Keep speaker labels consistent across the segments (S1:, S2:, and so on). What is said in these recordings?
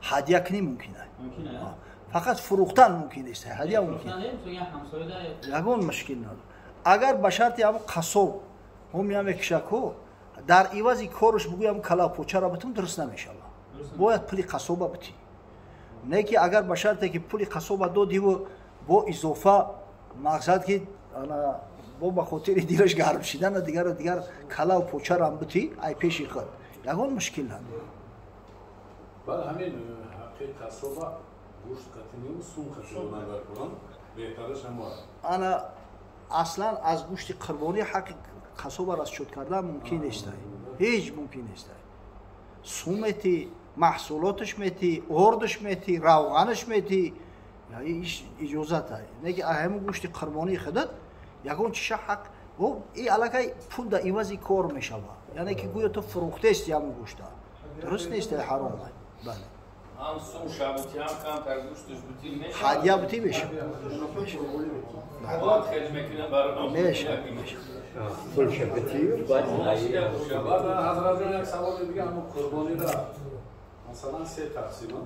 S1: ҳадия кунӣ мумкин аст. Фақат фурӯхтан мумкин нест. ҳадия мумкин. Ягон мушкил надорад. Агар ба шарти ҳам қасоб ҳом мекушако дар ивази корш бугӯям калапочара битум дуруст намешава. Бояд пули қасоба битӣ. Не ки агар ба шарте ки пули қасоба додӣ бо изофа мақсад ки бо ба хотири дилаш гарм шидана дигар калав почарам битӣ ай пеши худ. Ягон мушкил надорад.
S2: Баъд ҳамин ҳаққи қасоба гӯшт қатинӣ сум қатинӣ набар кунам беҳтараш ҳама
S1: ана аслан аз гӯшти қурбонӣ ҳаққи қасоба расчёт кардан мумкин нест. Ҳеҷ мумкин нест. Сум метӣ, маҳсулоташ метӣ, ордаш метӣ, равғанаш метӣ, иҷозат ай. Не ки ҳамин гӯшти қурбонии худат ягон чиша ҳақ и аллакай пул дар ивази кор мешава. Яъне ки гӯё ту фурӯхтаисти ҳамин гӯшта. Дуруст нест, ҳаром ай. Бале. ҳадия битӣ мешава.
S2: ҳазратон як саволи дига ҳамн қурбонира масалан се тақсима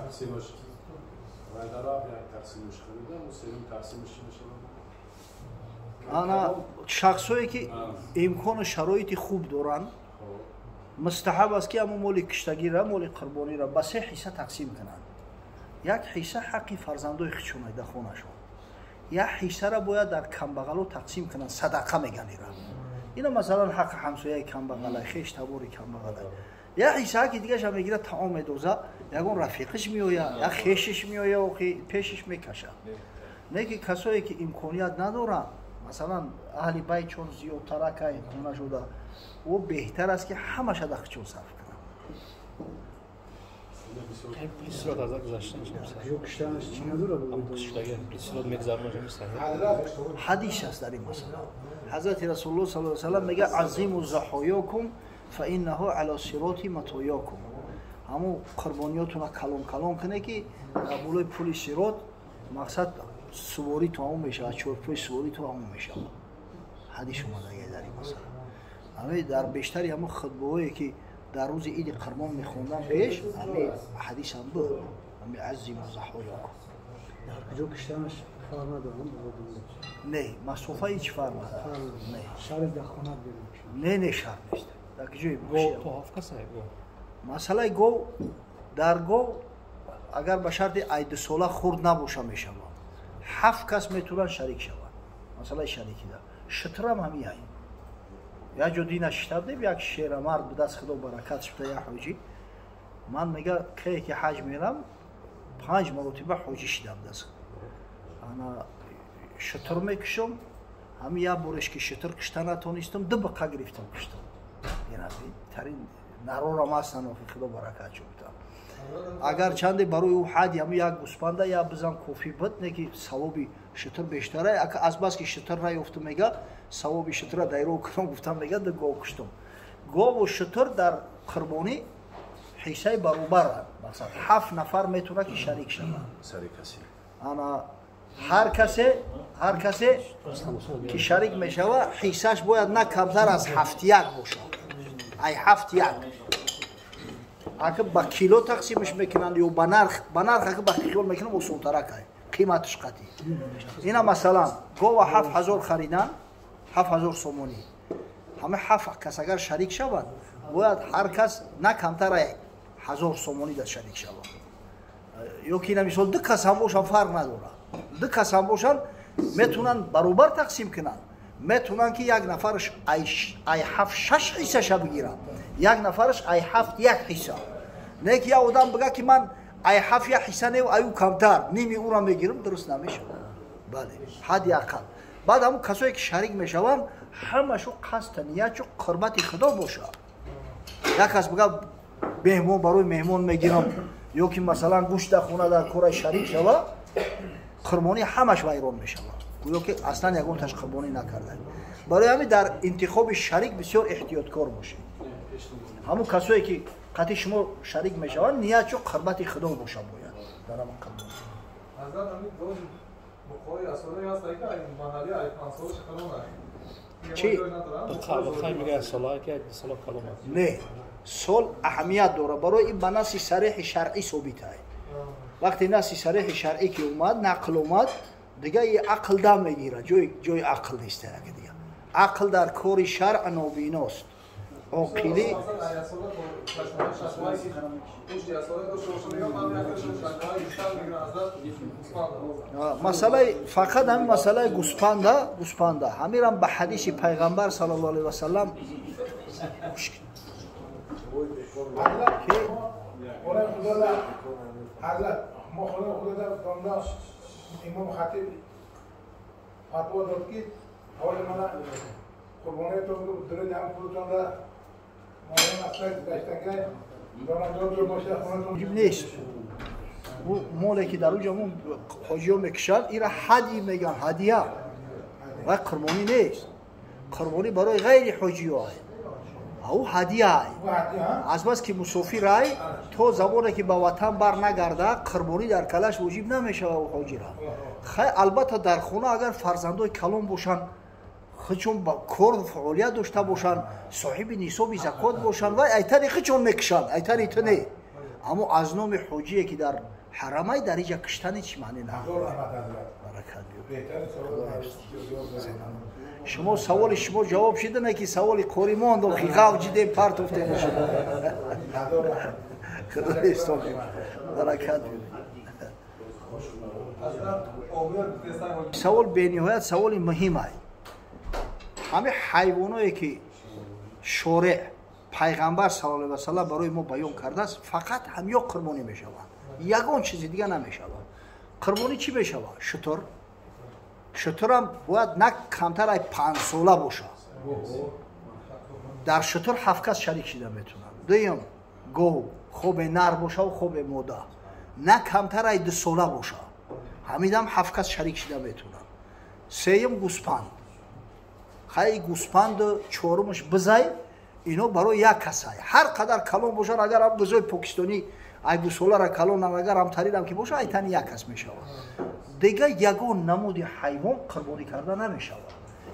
S2: тақсимаш вайдараф як тақсимаш харида сеюм тақсимаш чӣ мешавад?
S1: Ана шахсое ки имкону шароити хуб доранд мустаҳаб аст ки ҳамн моли киштагира моли қурбонира ба се ҳисса тақсим кунанд. Як ҳисса ҳаққи фарзандои худшон дар хонашон. Як ҳиссара бояд дар камбағало тақсим кунанд, садақа меган ира. Ина масалан ҳаққи ҳамсояи камбағалай, хештабори камбағалай. Як ҳисса ки дигаш мегира таом медоза, ягон рафиқиш меояд, як хешиш меояд охи пешиш мекашад. Не ки касое ки имконият надоранд, масалан аҳли байт чун зиёдтаракай хона шуда, о беҳтар аст ки ҳамаша дар худшон сарф кунанд. ҳадис аст дар ин масъала. ҳазрати расулуллоҳ саллаллоҳу алайҳи ва саллам мега азиму заҳоёкум фа иннаҳу ала сироти матоёкум. ҳамон қурбониётуна калон кунед ки дар болои пули сирот мақсад суворӣ тамом мешавад, чорпои суворӣ тамом мешавад. ҳадис омадаги дар ин масъала. ҳамин дар бештари ҳамон хутбаҳое ки дар рӯзи иди қурбон мехондан пеш ҳамин ҳадис ҳам буд. ҳамин азиму заҳоёкум.
S3: дар куҷо киштанаш фарқ надорад?
S1: Не, масофа ҳеҷ фарқ надорад. Не.
S3: Шарт дар хона
S1: бирем. Не шарт нест. Дар куҷои то ҳафкасай гов. Масъалаи гов дар гов агар ба шарти айдусола хурд набоша мешава. 7 кас метавонанд шарик шаванд. Масъалаи шарикида. Шитрам ҳамин ай. Я ҷо дина шитабдем як шерамард ба даст худо баракатш буда як ҳоҷӣ. Ман мега кие ки ҳаҷ мерам 5 маротиба ҳоҷӣ шидам даст. Ана шитр мекушам. ҳамин як бореш ки шитр кушта натонистам 2 бақа гирифтам куштам. Ина тарин нарорам ҳастан худо баракат ҷо буда. Агар чанде барои ӯ ҳаҷ ҳамин як гӯспанда я бизан кофӣ буд, не ки савоби шитр бештара. Аз бас ки шитр наёфтам мега савоби шитра дайро кунам гуфтам мега ду гов куштам. Гову шитр дар қурбонӣ ҳиссаи баробаранд. Мақсад 7 нафар метавонад ки шарик шаванд.
S2: сари каси
S1: ана ҳар касе ки шарик мешава ҳиссаш бояд на камтар аз 7 бошад. ай 7 ака ба кило тақсимаш мекунанд ё ба нарх ака ба хиёл мекунанд осонтарак ай қиматаш қатъӣ. Ина масалан гова 7000 хариданд 7000 сомонӣ. ҳама 7 кас агар шарик шаванд бояд ҳар кас на камтар аз 1000 сомонӣ дар шарик шавад. ё ки ина мисол 2 кас ҳам бошанд фарқ надорад. 2 кас ҳам бошанд метавонанд баробар тақсим кунанд. Метавонанд ки як нафараш ай 7-6 ҳиссаша бигиранд. Як нафараш ай 7-1 ҳисса. Не ки як одам бигӯяд ки ман ай 7-1 ҳисса не аю камтар ними ӯро мегирам дуруст намешавад. Бале ҳадди ақал. Баъд ҳамон касое ки шарик мешаванд ҳамашу қасду ниятшу қурбати худо бошад. Як кас бигӯяд меҳмон барои меҳмон мегирам ё ки масалан гӯшт дар хона дар кора шарик шава қурбонӣ ҳамаш вайрон мешавад. гӯё ки аслан ягонташ қурбонӣ накардаем. Барои ҳамин дар интихоби шарик бисёр эҳтиёткор бошед. ҳамон касое ки қатъи шумо шарик мешаванд ниятшу қурбати худо боша бояд дар ҳамон қурбонӣ.
S4: Hazrat, hani doğru bu koyu asırda yaz sayıda aynı mahalle ay pansolu şakalan ay.
S1: چی؟
S2: بخوای میگه صلاح که صلاح کلمات
S1: نه سال اهمیت داره برای این به نص صریح شرعی ثابت است. وقتی نص صریح شرعی که اومد نقل اومد دیگه این عقل دم میگیره جای عقل نیست دیگه. عقل در کار شرع نابیناست. عاقلی مسئله فقط همین مسئله گوسپنده همیرم به حدیث پیغمبر صلی الله علیه و سلم
S4: حضرت ما خدا در دنیا امام خطیب فتوا داد که حال من قربانیتون رو درد هم پولتون را ماهی اصلا داشتنگه دارم دور باشه خونتون
S1: نیست او مولی که در اونجا حاجی ها میکشن این را حدی میگن هدیه و قربانی نیست قربانی برای غیر حاجی ها او هدیه از بس که مسافر رای تو زمانی که به وطن بر نگرده قربانی در کلش وجب نمیشه و حاجی را خیلی البته در خونه اگر فرزندای کلان باشن خودشون با کار و فعالیت داشته باشن صاحب نصاب زکات باشن و ای طریقی چون میکشن ای طریقی نه اما از نام حاجی که در حرمه در اینجا کشتن چی معنی نداره شما سوال شما جواب شده نه که سوال قوری ماند و خیغاو جده پرت افته میشه خدا استاقی برکت سوال به نهایت سوال مهم است همه حیوانایی که شارع پیغمبر صلی الله علیه و سلم برای ما بیان کرده است فقط همیا قربانی میشوند یگان چیز دیگه نمیشود قربانی چی میشود شتر هم باید نه کمتر از 5 ساله باشه در شتر 7 کس شریک شده میتونن دویم گو خوب نر باشه و خوب ماده نه کمتر از 2 ساله باشه همیدم 7 کس شریک شده میتونن سوم گوسپند خیلی گوسپند چهارمش بزای اینو برای یک کسای هر قدر کلان باشن اگر هم بزای پاکستانی ای گوسولا را کلان اگر هم تریدم که باشه ای تنی یک کس میشود دیگه یگان نمود حیوان قربانی کرده نمیشود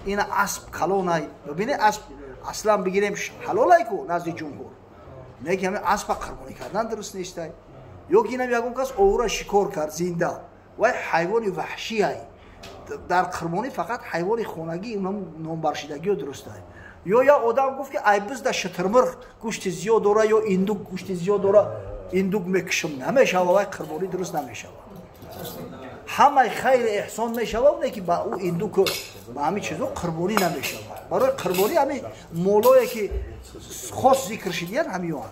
S1: این اسب کلان ای ببینید اسب اصلا بگیریم حلال ای کو نزد جمهور میگه همین اسب قربانی کردن درست نیست یا که اینم یگان کس او را شکار کرد زنده و حیوان وحشی ای در قربانی فقط حیوان خونگی اونم نامبرشیدگی درسته یا آدم گفت که ای بز در شترمرغ گوشت زیاد داره یا ایندوک گوشت زیاد داره ایندوک میکشم نمیشه و قربانی درست نمیشه همه خیر احسان میشه و که با او ایندوک با همین چیزا قربانی نمیشه برای قربانی همین مولایی که خاص ذکر شدیان همیان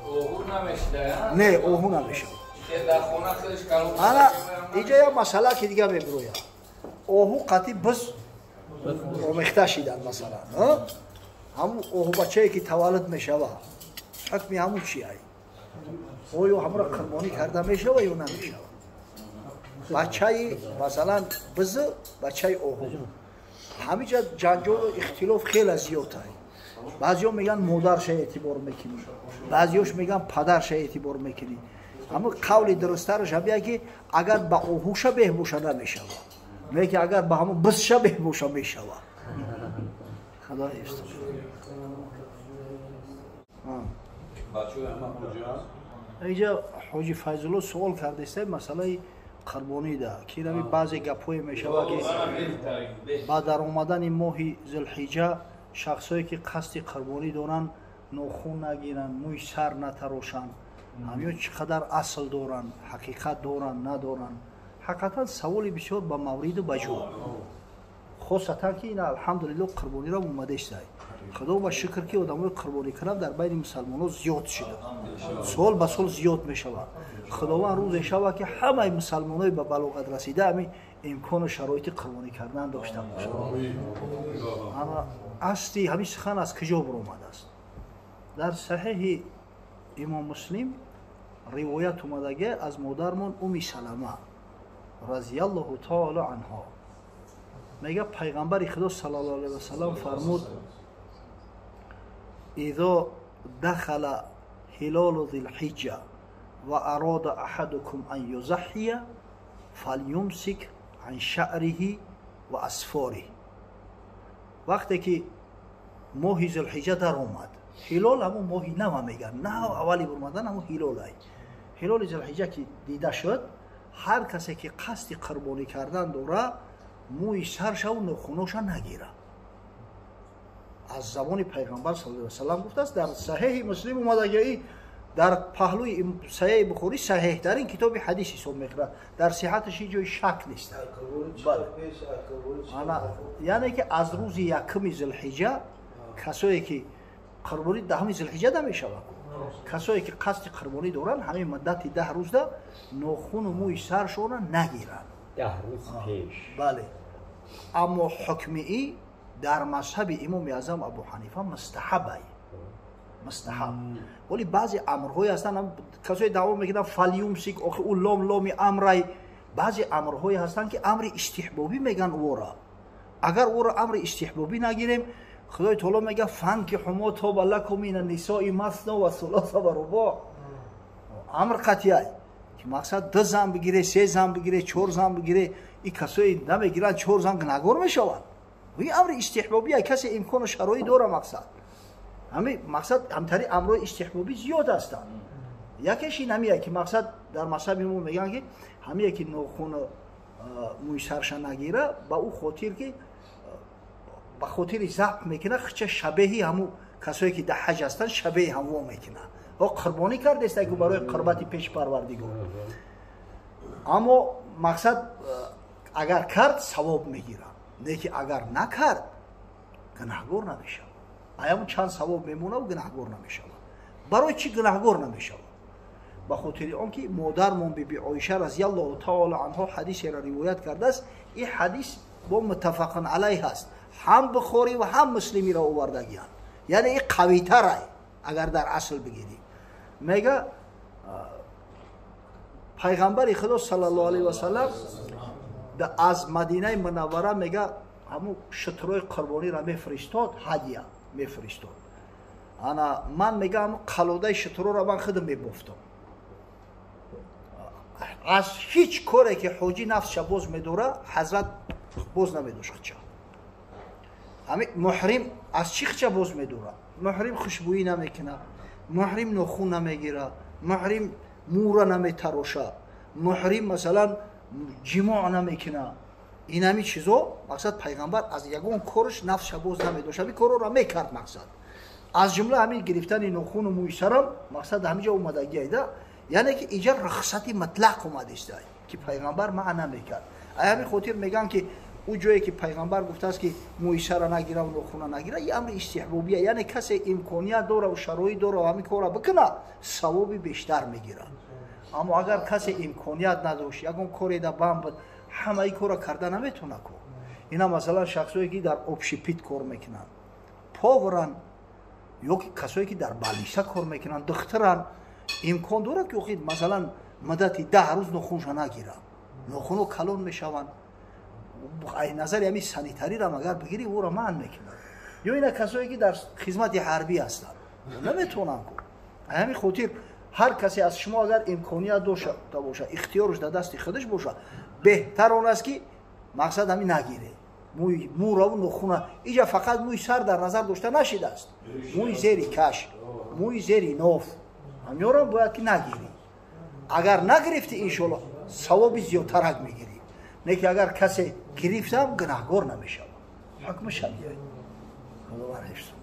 S5: اوهو نمیشه
S1: نه اوهو نمیشه
S5: در خونه خودش کلو
S1: انا اینجا یه مسئله که دیگه میبرویم اوهو قطعی بس آمیخته شدن مثلا همون اوهو بچه‌ای که تولد میشه حکمی همون چی هایی اویو همون را قربانی کرده میشه و یا نمیشه بچه‌ای مثلا بز بچه‌ای اوهو همینجا جنجال و اختلاف خیلی زیاد هایی بعضی‌ها میگن مادرش اعتبار میکنی بعضی‌هاش میگن پدرش اعتبار میکنی اما قول درسترش هم که اگر با اوهو شبیه باشه نمیشه میگه اگر با همون بس شبیه باشه میشه خدا حفظ اینجا حاجی فیض الله سوال کرده است مسئله قربانی ده که نمی بعضی گپای میشه که بعد در اومدن ماه ذوالحجه شخصایی که قصد قربانی دارن ناخون نگیرن موی سر نتراشن همین چقدر اصل دارن حقیقت دارن ندارن حقیقتا سوالی بسیار با مورد و بجو خاصتا که این الحمدلله قربانی را اومده است خدا با شکر که آدمای قربانی کردن در بین مسلمانان زیاد شده سال به سال زیاد میشه خداوند روز شب که همه مسلمانای به بلاغت رسیده همین امکان و شرایط قربانی کردن داشته باشند اما اصلی همین سخن از کجا برآمده است در صحیح امام مسلم روایت اومده از مادرمان ام سلمه رضی الله تعالی عنها میگه پیغمبر خدا صلی الله علیه و سلم فرمود اذا دخل هلال ذی الحجه و اراد احدكم ان یضحی فلیمسک عن شعره و اظفاره وقتی که ماه ذوالحجه در اومد هلال همون ماه نو میگن نه اولی برمدن همون هلال ای هلال ذوالحجه که دیده شد هر کسی که قصد قربانی کردن دوره موی سرش و نخونوش نگیره از زبان پیغمبر صلی الله علیه و سلم گفته است در صحیح مسلم اومده در پهلوی صحیح بخاری صحیح ترین کتاب حدیث حساب میکنه در صحتش جای شک نیست یعنی که از روز یکم ذوالحجه کسایی که قربانی دهم ذوالحجه ده میشود کسایی که قصد قربانی دارن همین مدت 10 روز ده ناخن و موی سرشون نگیرن
S6: 10 روز پیش
S1: بله اما حکمی در مذهب امام اعظم ابو حنیفه مستحبه مستحب ولی بعضی امرهای هستن کسایی دعوا میکنن فلیمسک آخه اون لام امرای بعضی امرهای هستن که امر استحبابی میگن او را اگر او را امر استحبابی نگیریم خدای تعالی میگه فانکحوا ما طاب لکم من النساء مثنی و ثلاث و رباع امر قطعی که مقصد 2 زن بگیره 3 زن بگیره 4 زن بگیره این کسایی نمیگیرن 4 زن گناهگار میشوند این امر استحبابی کسی امکان و شرایط داره مقصد همین مقصد همتری امرای استحبابی زیاد هستند یکیش این همیه که مقصد در مذهب ما میگن که همیه که ناخن موی سرش نگیره با او خاطر که با خاطر ضبط میکنه خچه شبیه همو کسایی که در حج هستن شبیه همو میکنه او قربانی کرده است که برای قربت پیش پروردگار اما مقصد اگر کرد ثواب میگیره نه که اگر نکرد گناهگار نمیشه ایام چند ثواب میمونه و گناهگار نمیشه برای چی گناهگار نمیشه به خاطر آنکه مادرمون بی عایشه رضی الله تعالی عنها حدیثی را روایت کرده است این حدیث با متفق علیه است هم بخاری و هم مسلمی را آوردگیان یعنی این قوی تره اگر در اصل بگیریم میگه پیغمبر خدا صلی الله علیه و سلم از مدینه منوره میگه همون شترای قربانی را میفرستاد هدیه میفرستاد انا من میگم قلاده شترو را من خودم میبافتم از هیچ کاری که حاجی نفسش باز میدوره حضرت باز نمیدوش خچه همین محرم از چی خچه باز میدوره محرم خوشبویی نمیکنه محرم نخون نمیگیره محرم مورا نمیتراشه محرم مثلا جماع نمیکنه این همین چیزا مقصد پیغمبر از یگون کارش نفسش باز نمیدوشه همین کارو را میکرد مقصد از جمله همین گرفتن نخون و موی سرم مقصد همینجا اومدگی ایده یعنی که اینجا رخصتی مطلق اومده است که پیغمبر معنا میکرد همین خاطر میگن که اون جایی که پیغمبر گفته است که موی سر نگیره و نخون نگیره این امر استحبابیه یعنی کسی امکانیت داره و شرایط داره و همین کارا بکنه ثواب بیشتر میگیره اما اگر کسی امکانیت نداشت یگون کاری در بام بود همه ای کارا کرده نمیتونه کو اینا مثلا شخصایی که در آبشپیت کار میکنن پاورن یا کسایی که در بالیسا کار میکنن دختران امکان داره که خود مثلا مدتی 10 روز نخونش نگیره نخونو کلون میشوند این نظر همین سانیتاری را اگر بگیری او را من میکنه یا اینا کسایی که در خدمت حربی هستن نمیتونن کو همین خاطر هر کسی از شما اگر امکانیت داشته باشه اختیارش در دست خودش باشه بهتر اون است که مقصد همین نگیره مو را و نخونه اینجا فقط موی سر در نظر داشته نشیده است موی زیری کش موی زیری نوف همین را باید که نگیری اگر نگرفتی انشالله ثواب زیادتر میگیری نه که اگر کسی گرفتم گناهگار نمیشه حکمش هم بیاید خدا حفظ کنه